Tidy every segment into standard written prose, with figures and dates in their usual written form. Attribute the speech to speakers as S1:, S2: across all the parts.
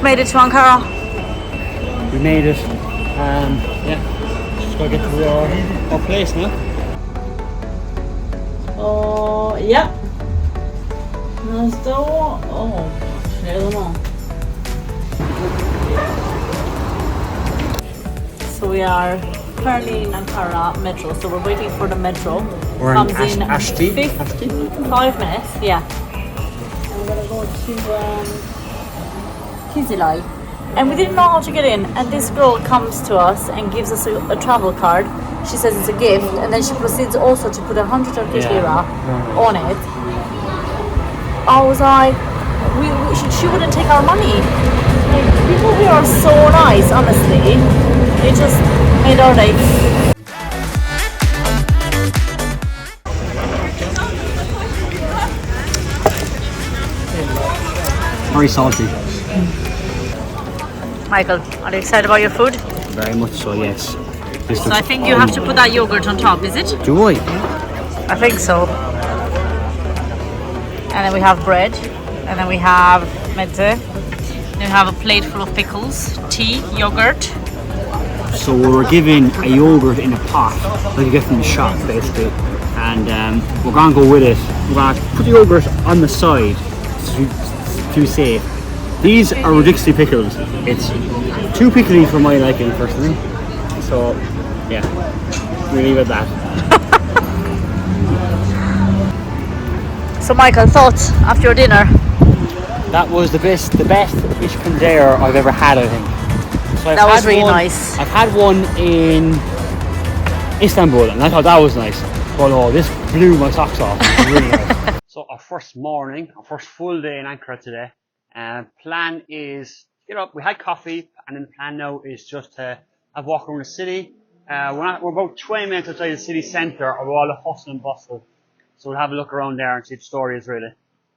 S1: made it to Ankara.
S2: We made it. Yeah, just gotta get to our place now.
S1: Oh, yeah. Let's go. Oh, I don't know. So we are currently in Ankara metro. So we're waiting for the metro.
S2: We're
S1: Comes
S2: in
S1: in
S2: Ashti.
S1: 5 minutes. Yeah. And we're gonna go to Kizilay. And we didn't know how to get in. And this girl comes to us and gives us a travel card. She says it's a gift, and then she proceeds also to put 100 Turkish lira on it. I was like, she wouldn't take our money. Like, people here are so nice, honestly. They just made our day.
S2: Very salty.
S1: Michael, are you excited about your food?
S2: Very much so, yes.
S1: So I think you have to put that yogurt on top, is it?
S2: Do I?
S1: I think so. And then we have bread, and then we have mette, then we have a plate full of pickles, tea, yogurt.
S2: So we're given a yogurt in a pot, like you get from the shop, basically. And we're gonna go with it. We're gonna put the yogurt on the side to be safe. These are ridiculously pickled. It's too pickly for my liking, personally. So, yeah, we leave it at that.
S1: So Michael, thoughts after your dinner?
S2: That was the best ishkandar I've ever had, I think. So
S1: That was really nice.
S2: I've had one in Istanbul, and I thought that was nice. But oh, this blew my socks off. It was really nice. So our first full day in Ankara today. Plan is get up. We had coffee, and then the plan now is just to have a walk around the city. We're about 20 minutes outside the city centre of all the hustle and bustle. So we'll have a look around there and see the story is really.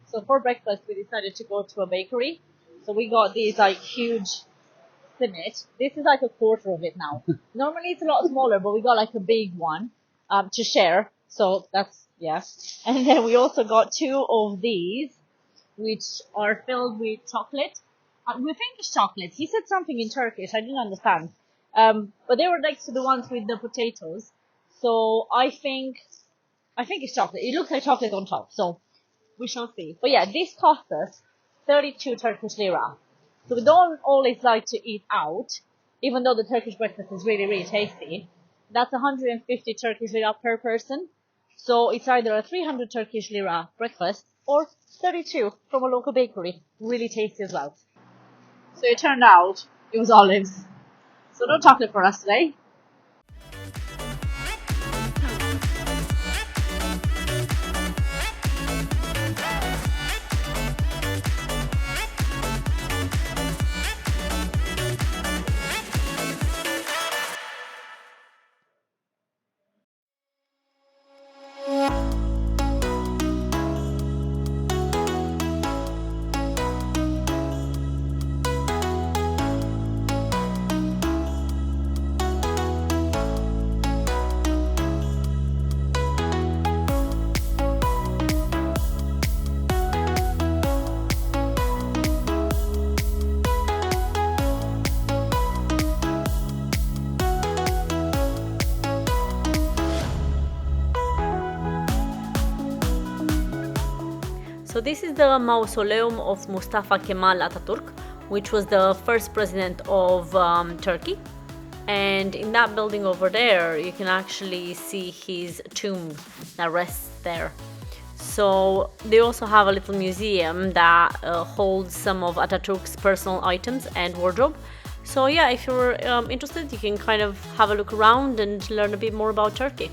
S1: So for breakfast, we decided to go to a bakery. So we got these like huge simit. This is like a quarter of it now. Normally it's a lot smaller, but we got like a big one to share. So that's, yeah. And then we also got 2 of these, which are filled with chocolate. We think it's chocolate. He said something in Turkish. I didn't understand. But they were next to the ones with the potatoes. So I think it's chocolate. It looks like chocolate on top. So we shall see. But yeah, this cost us 32 Turkish lira. So we don't always like to eat out, even though the Turkish breakfast is really, really tasty. That's 150 Turkish lira per person. So it's either a 300 Turkish lira breakfast or 32 from a local bakery. Really tasty as well. So it turned out it was olives. So no chocolate for us today. So this is the mausoleum of Mustafa Kemal Atatürk, which was the first president of Turkey. And in that building over there, you can actually see his tomb that rests there. So they also have a little museum that holds some of Atatürk's personal items and wardrobe. So yeah, if you're interested, you can kind of have a look around and learn a bit more about Turkey.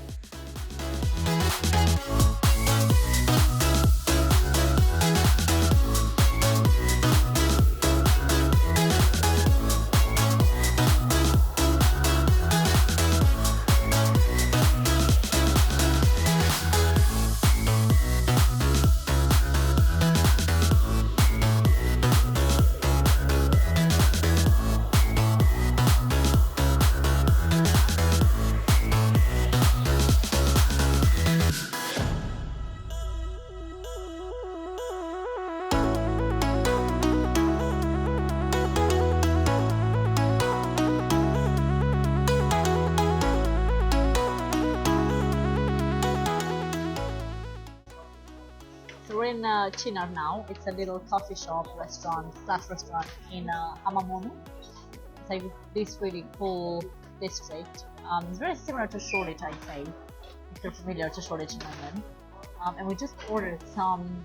S1: in Chinar now. It's a little coffee shop, restaurant in Hamamonu. It's like this really cool district. It's very similar to Shoreditch, I'd say, if you're familiar to Shoreditch in London. And we just ordered some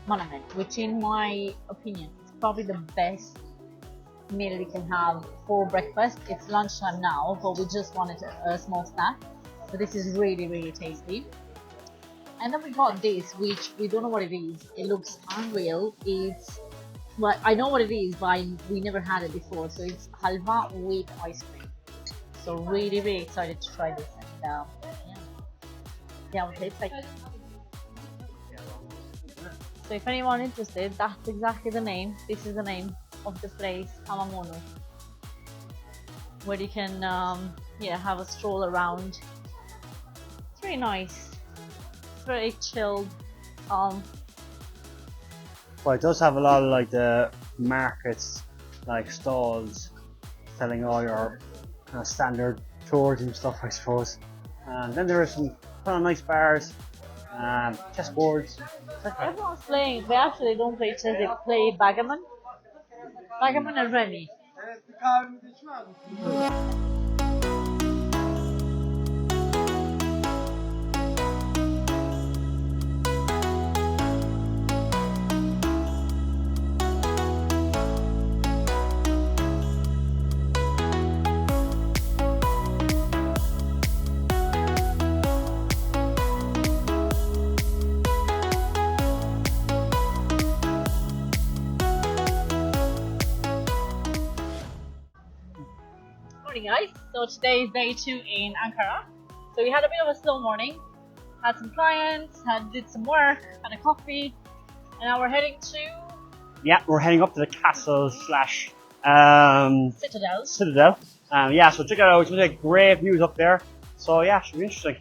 S1: monument, which in my opinion is probably the best meal we can have for breakfast. It's lunchtime now, but we just wanted a small snack. So this is really, really tasty. And then we got this, which we don't know what it is. It looks unreal. It's, well, I know what it is, but we never had it before. So it's halva with ice cream. So really, really excited to try this. And yeah, what it tastes like. So if anyone interested, that's exactly the name. This is the name of the place, Hamamonu, where you can have a stroll around. It's really nice. It's very chilled.
S2: Well, it does have a lot of like the markets, like stalls, selling all your kind of standard tours and stuff, I suppose. And then there are some kind of nice bars, chessboards.
S1: Everyone's playing. They actually don't play chess. They play backgammon. Backgammon and Remy. Guys, so today is day 2 in Ankara. So we had a bit of a slow morning, had some clients, did some work, had a coffee, and now we're heading to...
S2: Yeah, we're heading up to the castle slash
S1: Citadel.
S2: Yeah, so check it out, it's going to be great views up there. So yeah, should be interesting.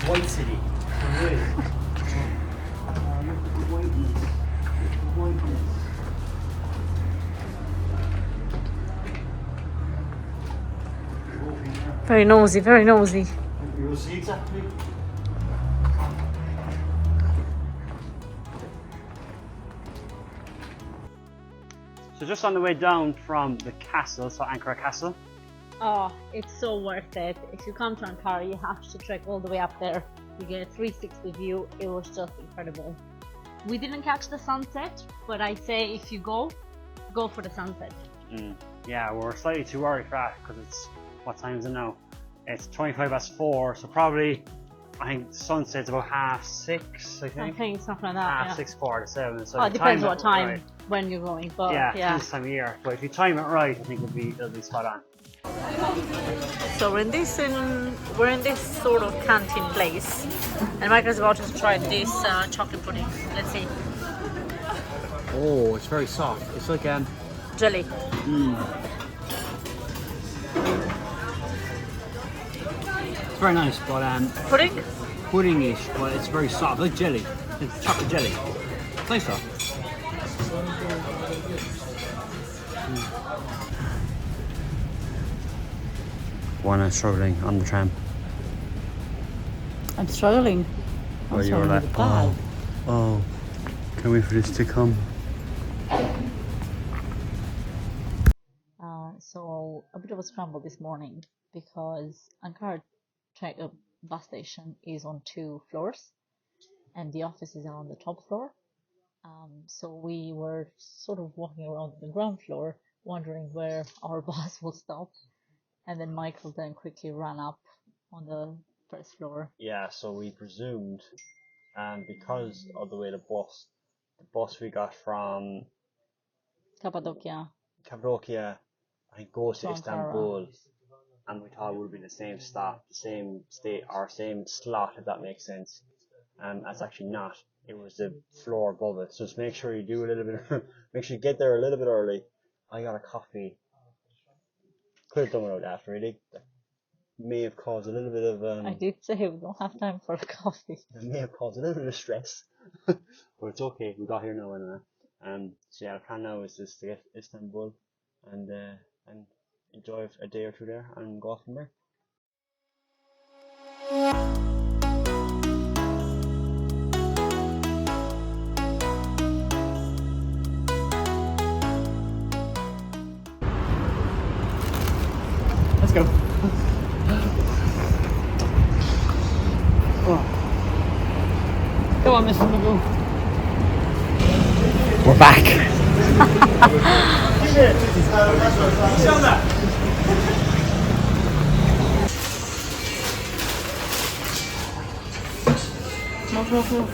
S2: White city.
S1: Very nosy, very nosy.
S2: You'll see exactly. So just on the way down from the castle, so Ankara Castle.
S1: Oh, it's so worth it. If you come to Ankara, you have to trek all the way up there. You get a 360 view. It was just incredible. We didn't catch the sunset, but I say if you go for the sunset.
S2: Yeah, we're slightly too early for that because it's, what time is it now? It's 4:25, so probably, I think sunset's about 6:30, I think.
S1: I think something like that,
S2: 6:47. So
S1: it depends what time
S2: right,
S1: when you're going, but
S2: this time of year. But if you time it right, I think it'll be spot on.
S1: So we're in this sort of canteen place, and Michael's about to try this chocolate pudding. Let's see.
S2: Oh, it's very soft. It's like
S1: Jelly.
S2: It's very nice, but
S1: Pudding?
S2: pudding-ish, but it's very soft, like jelly. It's chocolate jelly. It's nice though. Oana struggling on the tram.
S1: I'm struggling.
S2: Where you were like, oh, can't wait for this to come.
S1: So a bit of a scramble this morning because Ankara bus station is on 2 floors and the offices are on the top floor. So we were sort of walking around the ground floor wondering where our bus will stop, and then Michael then quickly ran up on the first floor.
S2: Yeah, so we presumed, and because of the way the bus we got from
S1: Cappadocia,
S2: I think goes to
S1: to
S2: Istanbul, and we thought it would be the same stop, the same state, or same slot, if that makes sense. That's actually not. It was the floor above it. So just make sure you do a little bit. Make sure you get there a little bit early. I got a coffee. Could have done without that, really. That may have caused a little bit of.
S1: I did say we don't have time for a coffee.
S2: It may have caused a little bit of stress, but it's okay. We got here now anyway. So yeah, the plan now is just to get to Istanbul and enjoy a day or two there and go off from there. Let's go. Come on, Mr. Magoo. We're back. Move.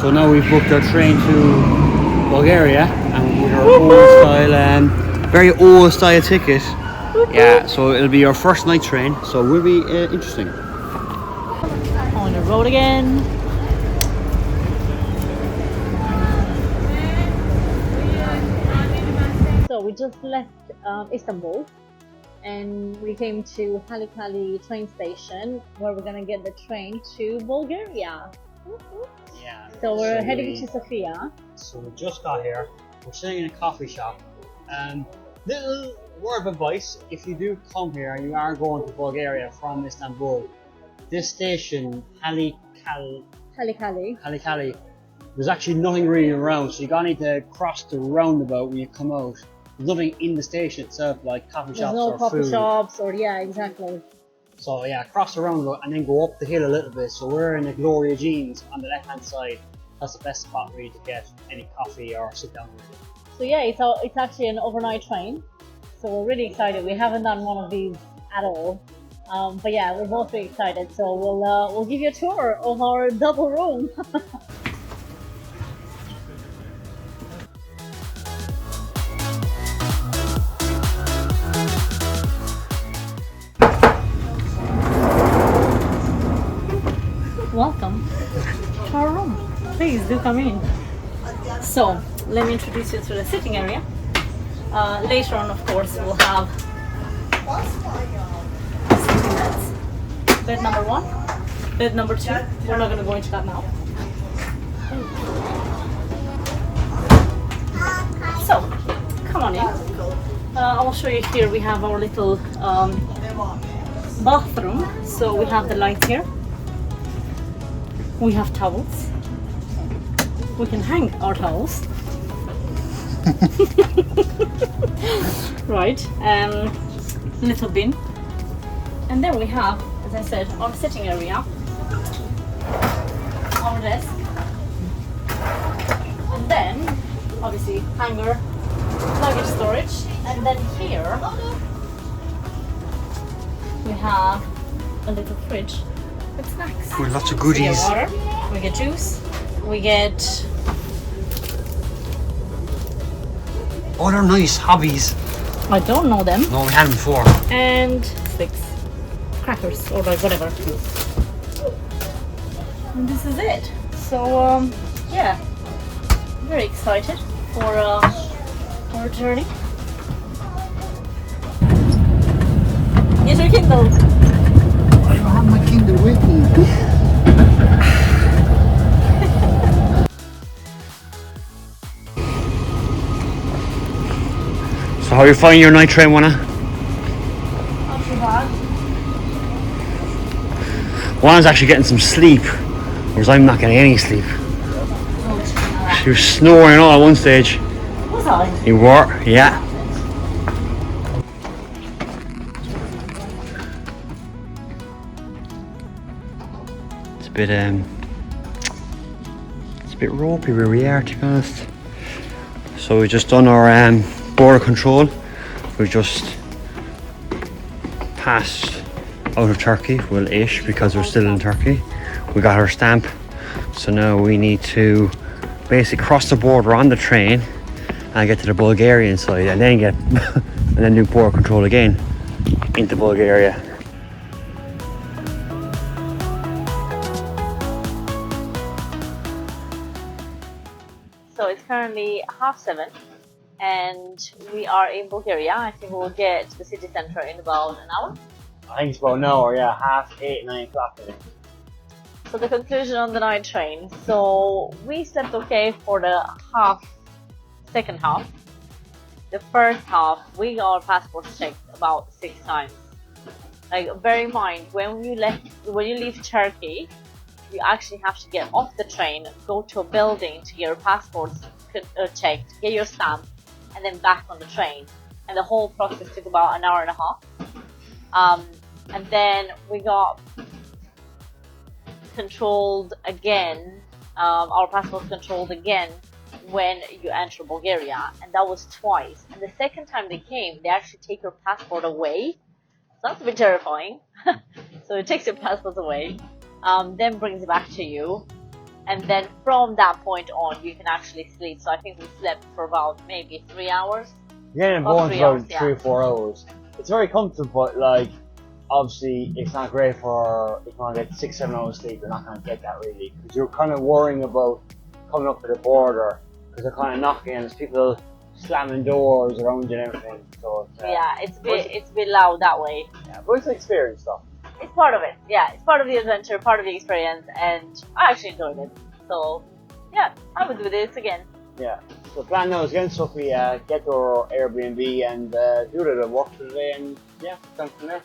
S2: So now we've booked our train to Bulgaria and with our old style, very old style ticket. Yeah, so it'll be our first night train, so it will be interesting.
S1: On the road again. So we just left Istanbul and we came to Halicali train station where we're gonna get the train to Bulgaria.
S2: Yeah.
S1: So we're heading to Sofia.
S2: So we just got here. We're sitting in a coffee shop. Little word of advice: if you do come here and you are going to Bulgaria from Istanbul, this station Halicali, there's actually nothing really around. So you're gonna need to cross the roundabout when you come out. There's nothing in the station itself, like coffee shops or food.
S1: There's no coffee shops or yeah, exactly.
S2: So yeah, cross the roundabout and then go up the hill a little bit. So we're in the Gloria Jeans on the left hand side. That's the best spot really to get any coffee or sit down with it.
S1: So yeah, it's actually an overnight train. So we're really excited. We haven't done one of these at all. But yeah, we're both really excited. So we'll give you a tour of our double room. Welcome to our room. Please do come in. So, let me introduce you to the sitting area. Later on, of course, we'll have sleeping beds. Bed number 1, bed number 2. We're not going to go into that now. So, come on in. I'll show you here. We have our little bathroom. So we have the light here. We have towels. We can hang our towels. Right. Little bin. And then we have, as I said, our sitting area. Our desk. And then, obviously, hanger, luggage storage. And then here, we have a little fridge. Snacks.
S2: With lots of goodies.
S1: We get water, we get juice, we get...
S2: Other nice hobbies.
S1: I don't know them.
S2: No, we had them before.
S1: And sticks. Crackers, or like whatever. And this is it. So, yeah. Very excited for our journey. Get your Kindle.
S2: I don't have my Kindle with me. So how are you finding your night train, Oana?
S1: Not too bad.
S2: Oana's actually getting some sleep, whereas I'm not getting any sleep. She was snoring all at one stage.
S1: Was I?
S2: You were, yeah. It's a bit ropey where we are, to be honest. So we've just done our border control. We've just passed out of Turkey, well ish, because we're still in Turkey. We got our stamp, so now we need to basically cross the border on the train and get to the Bulgarian side, and then get and then do border control again into Bulgaria.
S1: So it's currently 7:30 and we are in Bulgaria. I think we'll get to the city center in about an hour.
S2: I think it's about an hour, yeah, 8:30, 9 o'clock.
S1: So the conclusion on the night train. So we slept okay for the second half. The first half, we got our passports checked about 6 times. Like, bear in mind, when you leave Turkey, you actually have to get off the train, go to a building to get your passports checked, get your stamp, and then back on the train. And the whole process took about an hour and a half. And then we got controlled again, our passports controlled again when you enter Bulgaria, and that was twice. And the second time they came, they actually take your passport away. So that's a bit terrifying. So it takes your passport away, then brings it back to you, and then from that point on you can actually sleep. So I think we slept for about maybe 3 hours.
S2: Yeah, and going for about 3 or 4 hours. It's very comfortable, but like, obviously it's not great for if you want to get 6-7 hours sleep. You're not going to get that really, because you're kind of worrying about coming up to the border, because they're kind of knocking and there's people slamming doors around you and everything. So
S1: yeah, it's a bit loud that way.
S2: Yeah, but it's an experience though.
S1: It's part of it. Yeah, it's part of the adventure, part of the experience, and I actually enjoyed it. So yeah, I would do this again.
S2: Yeah. So the plan now is again, so if we get to our Airbnb and do a little work for the day, and yeah, thanks for that.